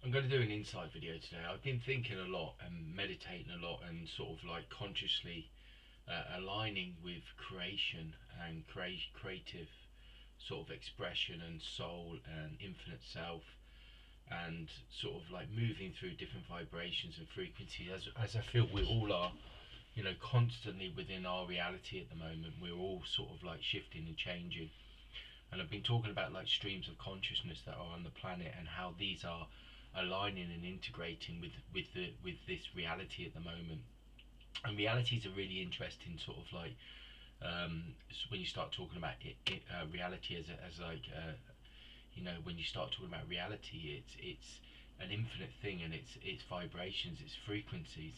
I'm going to do an insight video today. I've been thinking a lot and meditating a lot and sort of like consciously aligning with creation and creative sort of expression and soul and infinite self, and sort of like moving through different vibrations and frequencies as I feel we all are, constantly within our reality at the moment. We're all sort of like shifting and changing. And I've been talking about like streams of consciousness that are on the planet and how these are aligning and integrating with this reality at the moment. And reality is a really interesting sort of like when you start talking about reality as like when you start talking about reality, it's an infinite thing, and it's vibrations, it's frequencies.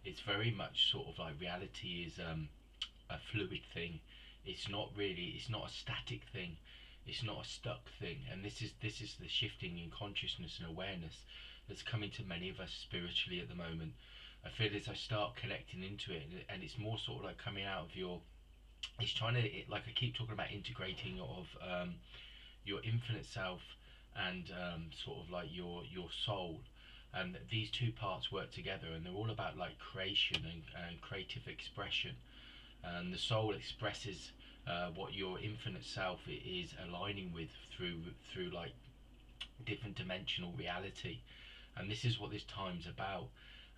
It's very much sort of like reality is a fluid thing. It's not a static thing. It's not a stuck thing. And this is the shifting in consciousness and awareness that's coming to many of us spiritually at the moment. I feel as I start connecting into it, and it's more sort of like coming out of your. It's trying to like I keep talking about integrating of your infinite self and sort of like your soul, and these two parts work together, and they're all about like creation and creative expression. And the soul expresses what your infinite self is aligning with through like different dimensional reality. And this is what this time's about.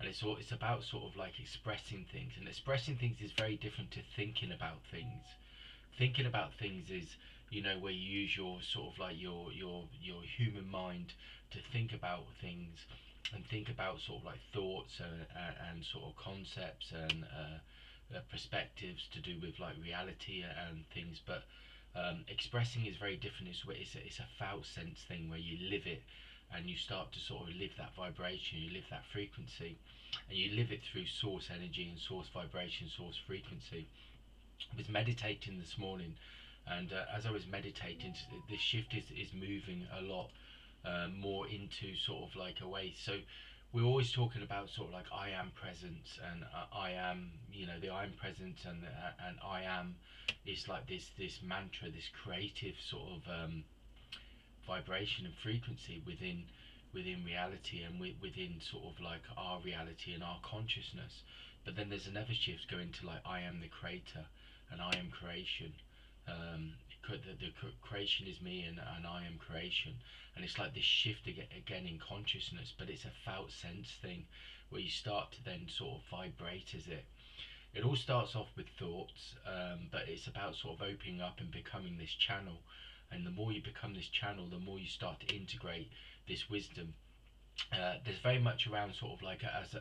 And it's about sort of like expressing things, and expressing things is very different to thinking about things. Thinking about things is, where you use your sort of like your human mind to think about things, and think about sort of like thoughts and sort of concepts and perspectives to do with like reality and things. But expressing is very different. It's a felt sense thing where you live it, and you start to sort of live that vibration, you live that frequency, and you live it through source energy and source vibration, source frequency. I was meditating this morning, and as I was meditating, this shift is moving a lot more into sort of like a way. So we're always talking about sort of like I am presence, and I am, the I am presence, and I am is like this mantra, this creative sort of vibration and frequency within reality, and within sort of like our reality and our consciousness. But then there's another shift going to like I am the creator, and I am creation. um, the creation is me, and I am creation. And it's like this shift again in consciousness, but it's a felt sense thing where you start to then sort of vibrate as it all starts off with thoughts, but it's about sort of opening up and becoming this channel. And the more you become this channel, the more you start to integrate this wisdom. There's very much around sort of like as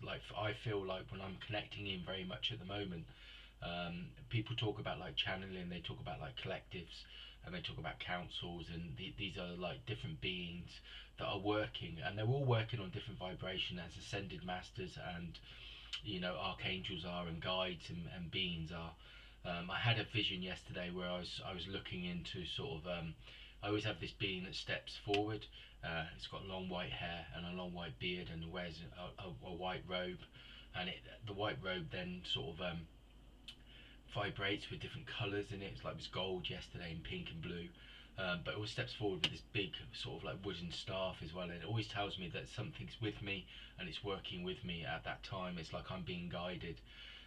like I feel like when I'm connecting in very much at the moment. People talk about like channeling, they talk about like collectives, and they talk about councils, and these are like different beings that are working, and they're all working on different vibration as ascended masters, and archangels are, and guides, and beings are. I had a vision yesterday where I was looking into sort of I always have this being that steps forward. It's got long white hair and a long white beard, and wears a white robe, and the white robe then sort of vibrates with different colours in it. It's like it was gold yesterday, and pink and blue. But it always steps forward with this big sort of like wooden staff as well, and it always tells me that something's with me and it's working with me at that time. It's like I'm being guided.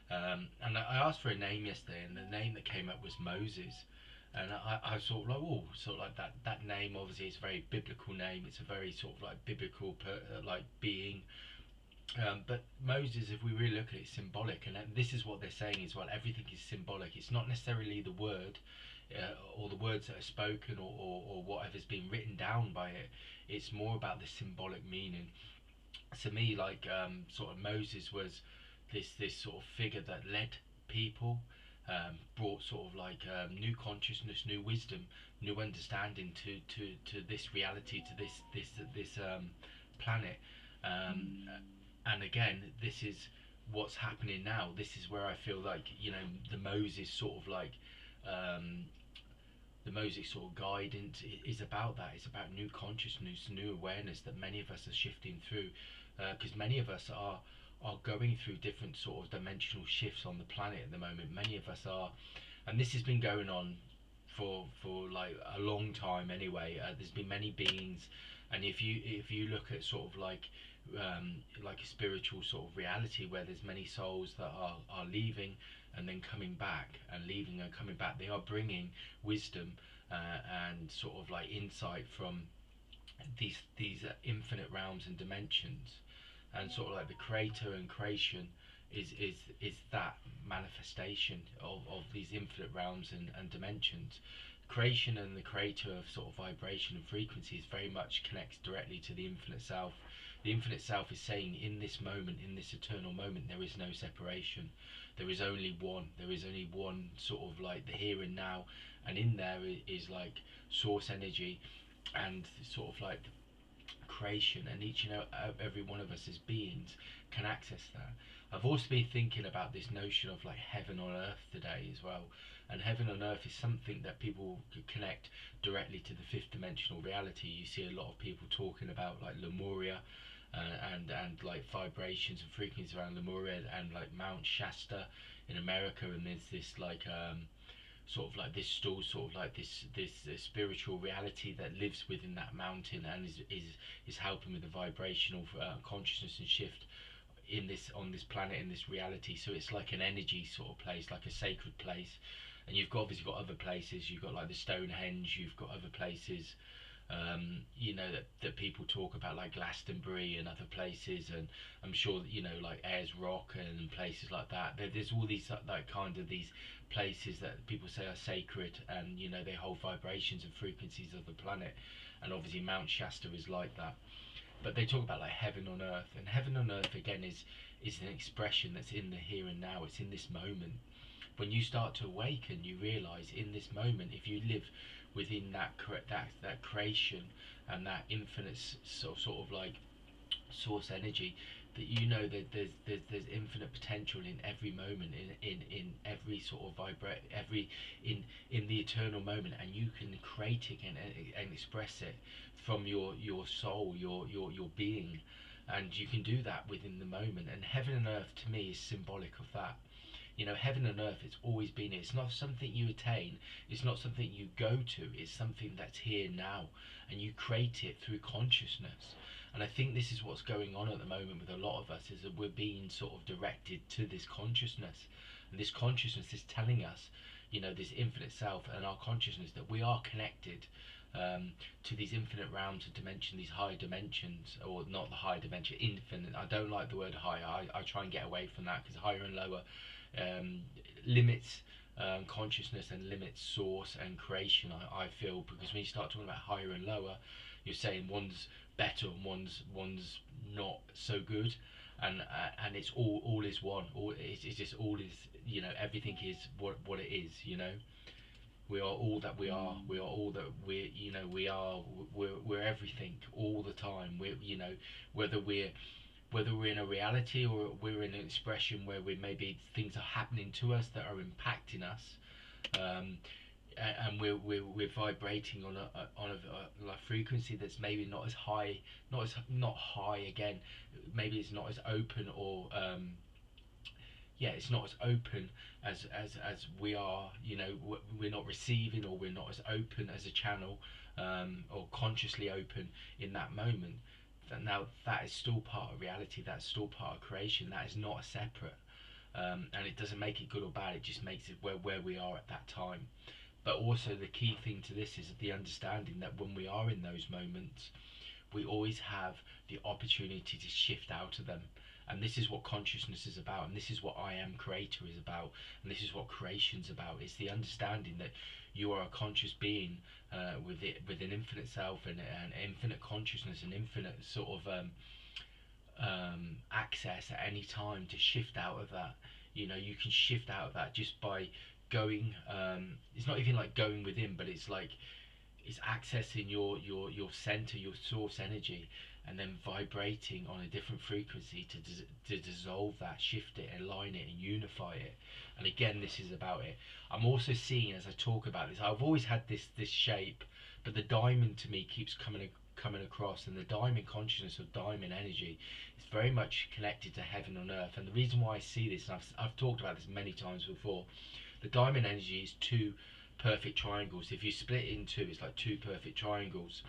And I asked for a name yesterday, and the name that came up was Moses. And I sort of like, oh, sort of like that name. Obviously, it's a very biblical name. It's a very sort of like biblical like being. But Moses, if we really look at it, symbolic, and this is what they're saying as well. Everything is symbolic. It's not necessarily the word, or the words that are spoken, or whatever's been written down by it. It's more about the symbolic meaning. To me, like sort of Moses was this sort of figure that led people, brought sort of like new consciousness, new wisdom, new understanding to this reality, to this planet. Um, and again, this is what's happening now. This is where I feel like the Moses sort of like um, the Moses sort of guidance is about that. It's about new consciousness, new awareness that many of us are shifting through, because many of us are going through different sort of dimensional shifts on the planet at the moment. Many of us are, and this has been going on for like a long time anyway. There's been many beings And if you look at sort of like a spiritual sort of reality where there's many souls that are leaving and then coming back, and leaving and coming back, they are bringing wisdom and sort of like insight from these infinite realms and dimensions. And sort of like the creator and creation is that manifestation of these infinite realms and dimensions. Creation and the creator of sort of vibration and frequencies very much connects directly to the infinite self. The infinite self is saying, in this moment, in this eternal moment, there is no separation. There is only one. There is only one, sort of like the here and now, and in there is like source energy and sort of like creation, and each and every one of us as beings can access that. I've also been thinking about this notion of like heaven on earth today as well. And heaven on earth is something that people connect directly to the fifth dimensional reality. You see a lot of people talking about like Lemuria, and like vibrations and frequencies around Lemuria, and like Mount Shasta in America. And there's this like sort of like this still sort of like this spiritual reality that lives within that mountain, and is helping with the vibrational consciousness and shift in this, on this planet, in this reality. So it's like an energy sort of place, like a sacred place. And you've obviously got other places. You've got like the Stonehenge. You've got other places, that people talk about, like Glastonbury and other places. And I'm sure that, like Ayers Rock and places like that. There's all these like kind of these places that people say are sacred, and they hold vibrations and frequencies of the planet. And obviously Mount Shasta is like that. But they talk about like heaven on earth, and heaven on earth again is an expression that's in the here and now. It's in this moment. When you start to awaken, you realize in this moment, if you live within that creation and that infinite sort of like source energy, that that there's infinite potential in every moment, in every sort of vibrate, every in the eternal moment. And you can create it and express it from your soul, your being. And you can do that within the moment. And heaven and earth to me is symbolic of that. Heaven and earth, it's always been here. It's not something you attain, it's not something you go to, it's something that's here now, and you create it through consciousness. And I think this is what's going on at the moment with a lot of us, is that we're being sort of directed to this consciousness. And this consciousness is telling us, this infinite self and our consciousness, that we are connected to these infinite realms of dimension, these higher dimensions, or not the higher dimension, infinite. I don't like the word higher. I try and get away from that, because higher and lower limits consciousness and limits source and creation, I feel. Because when you start talking about higher and lower, you're saying one's better and one's not so good. And it's all is one. It's just all is, everything is what it is. We are all that we are. We are all that we are. We're everything all the time. Whether we're in a reality, or we're in an expression where maybe things are happening to us that are impacting us, and we're vibrating on a frequency that's maybe not as high, not high again. Maybe it's not as open, or it's not as open as we are. We're not receiving, or we're not as open as a channel, or consciously open in that moment. Now that is still part of reality. That's still part of creation. That is not a separate, and it doesn't make it good or bad. It just makes it where we are at that time. But also the key thing to this is the understanding that when we are in those moments, we always have the opportunity to shift out of them. And this is what consciousness is about, and this is what I Am Creator is about, and this is what creation's about. It's the understanding that you are a conscious being, with an infinite self, and an infinite consciousness, and infinite sort of access at any time to shift out of that. You can shift out of that just by going. It's not even like going within, but it's like it's accessing your center, your source energy, and then vibrating on a different frequency to dissolve that, shift it, align it, and unify it. And again, this is about it. I'm also seeing, as I talk about this, I've always had this shape, but the diamond to me keeps coming across. And the diamond consciousness, of diamond energy, is very much connected to heaven on earth. And the reason why I see this, and I've talked about this many times before, the diamond energy is two perfect triangles. If you split it in two, it's like two perfect triangles.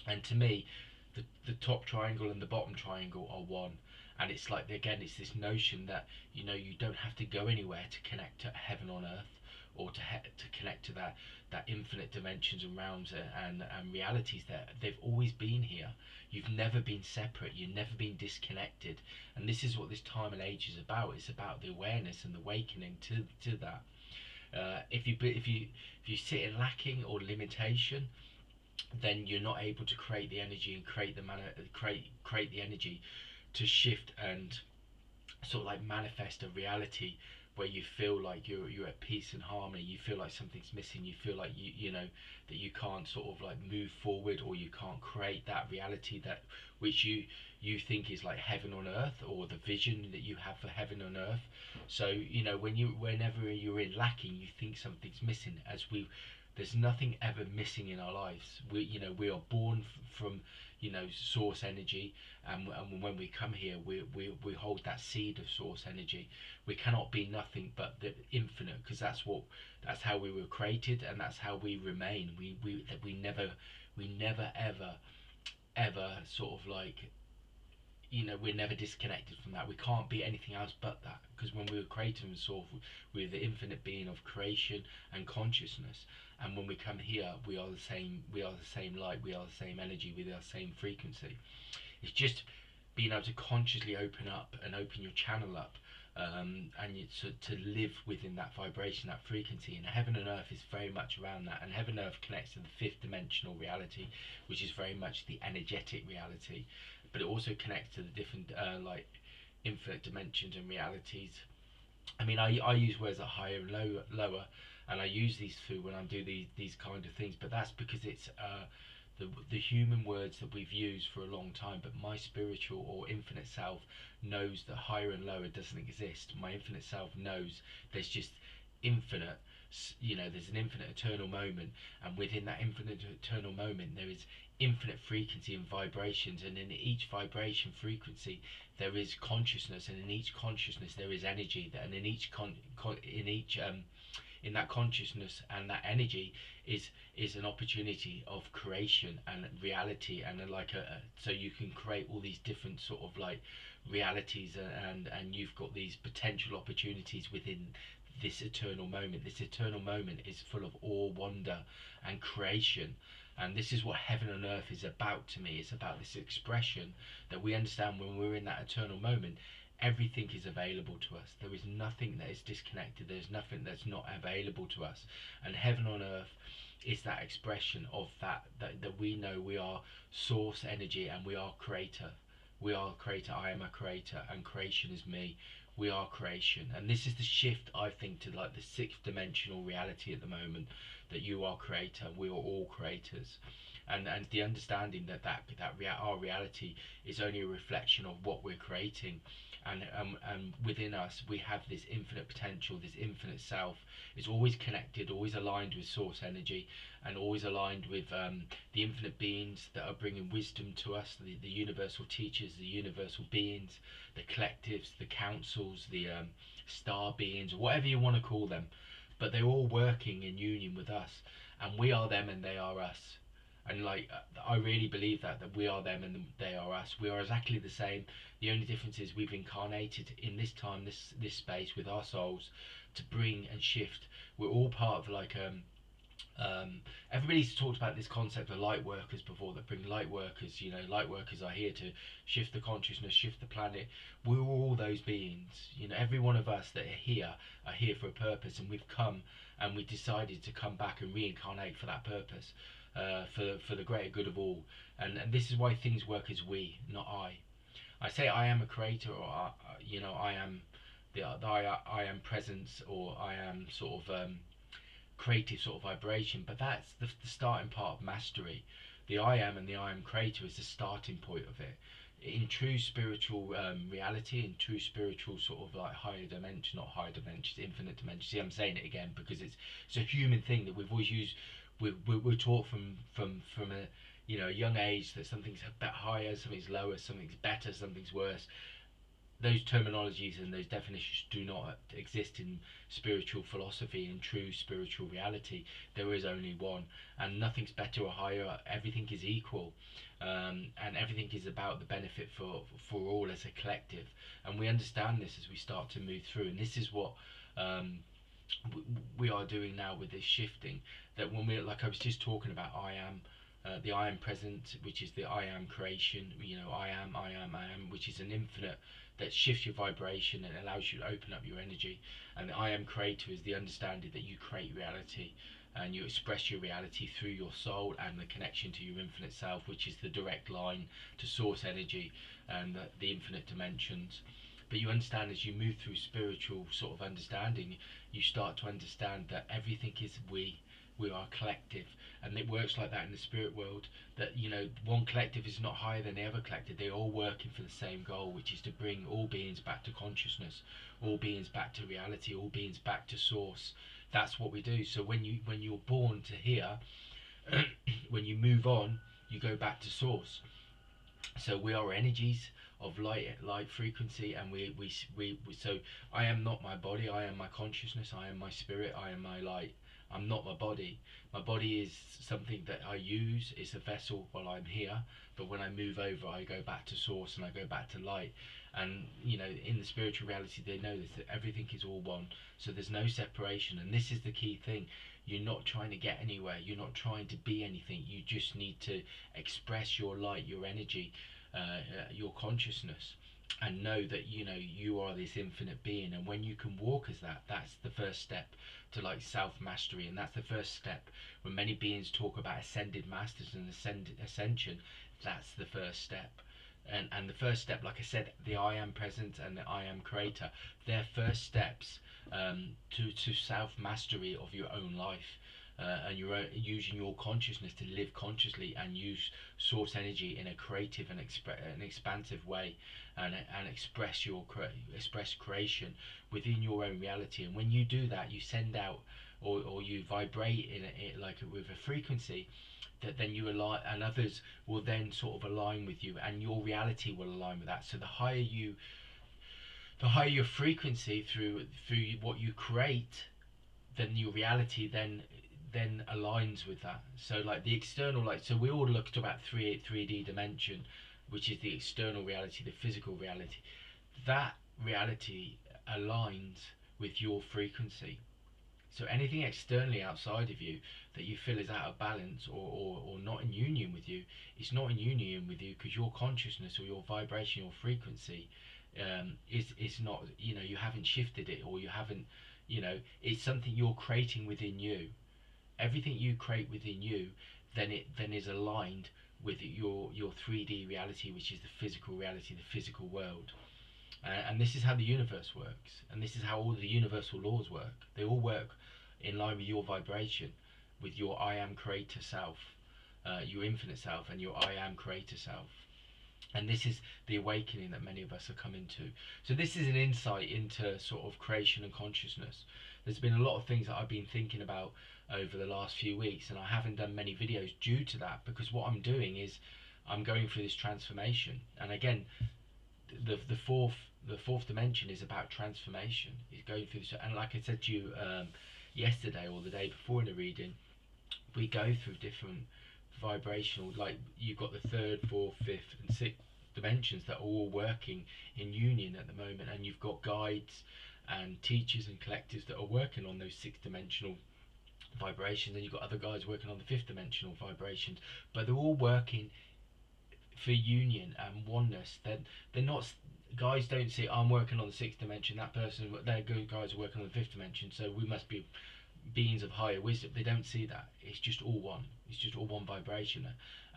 And to me, the top triangle and the bottom triangle are one. And it's like, again, it's this notion that you don't have to go anywhere to connect to heaven on earth, or to connect to that infinite dimensions and realms, and realities that they've always been here. You've never been separate, you've never been disconnected. And this is what this time and age is about. It's about the awareness and the awakening to that. If you sit in lacking or limitation, then you're not able to create the energy and create the energy to shift and sort of like manifest a reality where you feel like you're at peace and harmony. You feel like something's missing. You feel like you know that you can't sort of like move forward, or you can't create that reality that which you think is like heaven on earth, or the vision that you have for heaven on earth. So whenever you're in lacking, you think something's missing. There's nothing ever missing in our lives. We are born from source energy, and when we come here, we hold that seed of source energy. We cannot be nothing but the infinite, because that's how we were created, and that's how we remain. We never ever sort of like, we're never disconnected from that. We can't be anything else but that, because when we were created and sort of, we're the infinite being of creation and consciousness. And when we come here, we are the same. We are the same light. We are the same energy. We are the same frequency. It's just being able to consciously open up and open your channel up, and to live within that vibration, that frequency. And heaven and earth is very much around that. And heaven and earth connects to the fifth dimensional reality, which is very much the energetic reality, but it also connects to the different like infinite dimensions and realities. I mean, I use words like higher and lower, and I use these through when I do these kind of things. But that's because it's the human words that we've used for a long time. But my spiritual or infinite self knows that higher and lower doesn't exist. My infinite self knows there's just infinite. There's an infinite eternal moment, and within that infinite eternal moment, there is infinite frequency and vibrations, and in each vibration frequency there is consciousness, and in each consciousness there is energy, and in that consciousness and that energy is an opportunity of creation and reality, and so you can create all these different sort of like realities, and you've got these potential opportunities within this eternal moment. This eternal moment is full of awe, wonder, and creation. And this is what heaven and earth is about to me. It's about this expression that we understand when we're in that eternal moment. Everything is available to us. There is nothing that is disconnected. There's nothing that's not available to us. And heaven on earth is that expression of that we know we are source energy, and we are creator. We are creator. I am a creator, and creation is me. We are creation. And this is the shift, I think, to like the sixth dimensional reality at the moment, that you are creator. We are all creators. And the understanding our reality is only a reflection of what we're creating. And within us we have this infinite potential. This infinite self is always connected, always aligned with source energy, and always aligned with the infinite beings that are bringing wisdom to us, the universal teachers, the universal beings, the collectives, the councils, the star beings, whatever you want to call them. But they're all working in union with us, and we are them and they are us. And like, I really believe that we are them and they are us. We are exactly the same. The only difference is we've incarnated in this time, this space, with our souls, to bring and shift. We're all part of like everybody's talked about this concept of light workers before, that bring light workers. Light workers are here to shift the consciousness, shift the planet. We're all those beings. Every one of us that are here for a purpose, and we've come and we decided to come back and reincarnate for that purpose, for the greater good of all. And this is why things work as we, not I. I say I am a creator, or I am I am presence, or I am sort of creative sort of vibration. But that's the starting part of mastery. The I am and the I am creator is the starting point of it. In true spiritual reality, in true spiritual sort of like higher dimension, not higher dimensions, infinite dimensions. See, I'm saying it again because it's a human thing that we've always used. We're taught from a a young age that something's a bit higher, something's lower, something's better, something's worse. those terminologies and those definitions do not exist in spiritual philosophy and true spiritual reality. There is only one, and nothing's better or higher. Everything is equal, and everything is about the benefit for all as a collective. And we understand this as we start to move through. And this is what um, we are doing now with this shifting. That when we, like I was just talking about, I am. The I am present, which is the I am creation, I am, which is an infinite that shifts your vibration and allows you to open up your energy. And the I am creator is the understanding that you create reality and you express your reality through your soul and the connection to your infinite self, which is the direct line to source energy and the infinite dimensions. But you understand as you move through spiritual sort of understanding, you start to understand that everything is we are collective, and it works like that in the spirit world. That one collective is not higher than the other collective. They're all working for the same goal, which is to bring all beings back to consciousness, all beings back to reality, all beings back to source. That's what we do. So when you're born to here, when you move on, you go back to source. So we are energies of light frequency, and we so I am not my body, I am my consciousness, I am my spirit, I am my light. I'm not my body. My body is something that I use, it's a vessel while I'm here, but when I move over I go back to source and I go back to light. And in the spiritual reality they know this, that everything is all one, so there's no separation. And this is the key thing: you're not trying to get anywhere, you're not trying to be anything, you just need to express your light, your energy, your consciousness, and know that you are this infinite being. And when you can walk as that, that's the first step to like self mastery. And that's the first step when many beings talk about ascended masters and ascension. That's the first step. And the first step, like I said, the I am present and the I am creator, they're first steps to self mastery of your own life. And you're using your consciousness to live consciously and use source energy in a creative and an expansive way, and express creation within your own reality. And when you do that, you send out, or you vibrate in like with a frequency that then you align, and others will then sort of align with you, and your reality will align with that. So the higher your frequency through what you create, then your reality then aligns with that. So like the external, like, so we all look at about 3D dimension, which is the external reality, the physical reality. That reality aligns with your frequency. So anything externally outside of you that you feel is out of balance, or not in union with you, it's not in union with you because your consciousness or your vibration or frequency is not, you haven't shifted it, or you haven't, it's something you're creating within you. Everything you create within you then is aligned with your 3D reality, which is the physical reality, the physical world. And this is how the universe works, and this is how all the universal laws work. They all work in line with your vibration, with your I am creator self, your infinite self, and your I am creator self. And this is the awakening that many of us are coming to. So this is an insight into sort of creation and consciousness. There's been a lot of things that I've been thinking about over the last few weeks, and I haven't done many videos due to that, because what I'm doing is I'm going through this transformation. And again, the fourth dimension is about transformation. It's going through this, and like I said to you yesterday or the day before in the reading, we go through different vibrational, like you've got the third, fourth, fifth, and sixth dimensions that are all working in union at the moment, and you've got guides and teachers and collectives that are working on those six dimensional vibrations, and you've got other guys working on the fifth dimensional vibrations, but they're all working for union and oneness. They're not, guys don't say, I'm working on the sixth dimension, that person, their good guys are working on the fifth dimension, so we must be beings of higher wisdom. They don't see that. It's just all one. It's just all one vibration,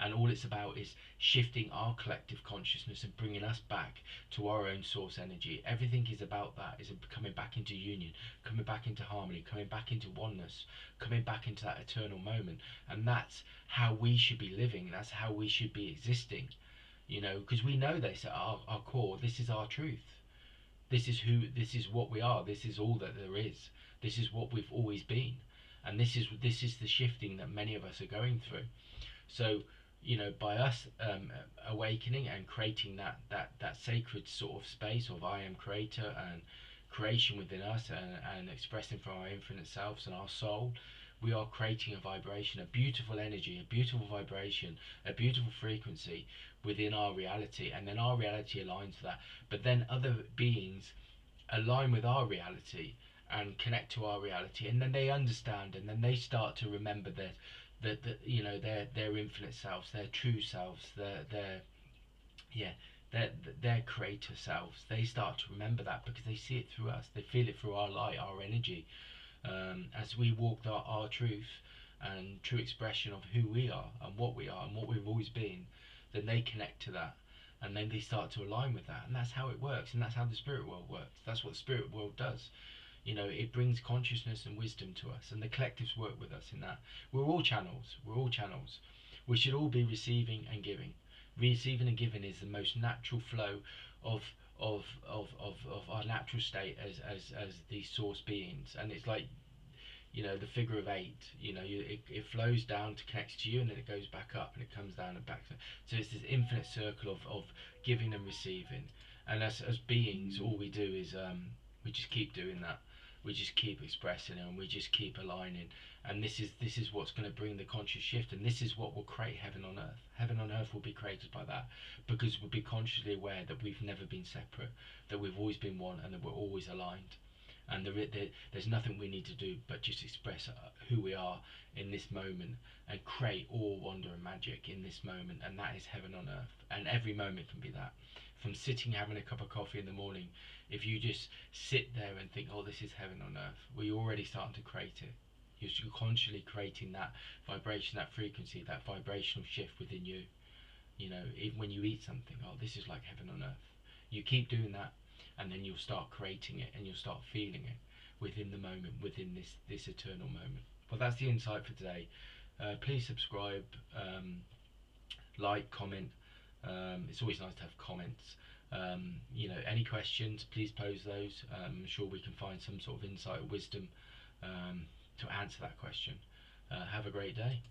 and all it's about is shifting our collective consciousness and bringing us back to our own source energy. Everything is about that, is coming back into union, coming back into harmony, coming back into oneness, coming back into that eternal moment. And that's how we should be living. That's how we should be existing, because we know this at our core. This is our truth. This is what we are. This is all that there is. This is what we've always been, and this is the shifting that many of us are going through. So by us awakening and creating that sacred sort of space of I am creator and creation within us, and expressing from our infinite selves and our soul, we are creating a vibration, a beautiful energy, a beautiful vibration, a beautiful frequency within our reality, and then our reality aligns to that. But then other beings align with our reality and connect to our reality, and then they understand, and then they start to remember their infinite selves, their true selves, their yeah their their creator selves. They start to remember that because they see it through us, they feel it through our light, our energy, as we walk our truth and true expression of who we are and what we've always been. Then they connect to that, and then they start to align with that, and that's how it works, and that's how the spirit world works. That's what the spirit world does. It brings consciousness and wisdom to us, and the collectives work with us in that. We're all channels. We're all channels. We should all be receiving and giving. Receiving and giving is the most natural flow of of our natural state as these source beings. And it's like, the figure of eight. It flows down to connect to you, and then it goes back up, and it comes down and back. So it's this infinite circle of giving and receiving. And as beings, all we do is we just keep doing that. We just keep expressing it, and we just keep aligning. And this is what's going to bring the conscious shift, and this is what will create heaven on earth. Heaven on earth will be created by that, because we'll be consciously aware that we've never been separate, that we've always been one, and that we're always aligned. And there's nothing we need to do but just express who we are in this moment, and create all wonder and magic in this moment, and that is heaven on earth. And every moment can be that. From sitting having a cup of coffee in the morning, if you just sit there and think, oh, this is heaven on earth, well, you're already starting to create it. You're consciously creating that vibration, that frequency, that vibrational shift within you. Even when you eat something, oh, this is like heaven on earth. You keep doing that, and then you'll start creating it, and you'll start feeling it within the moment, within this eternal moment. Well, that's the insight for today. Please subscribe, like, comment. It's always nice to have comments. Any questions, please pose those. I'm sure we can find some sort of insight or wisdom to answer that question. Have a great day.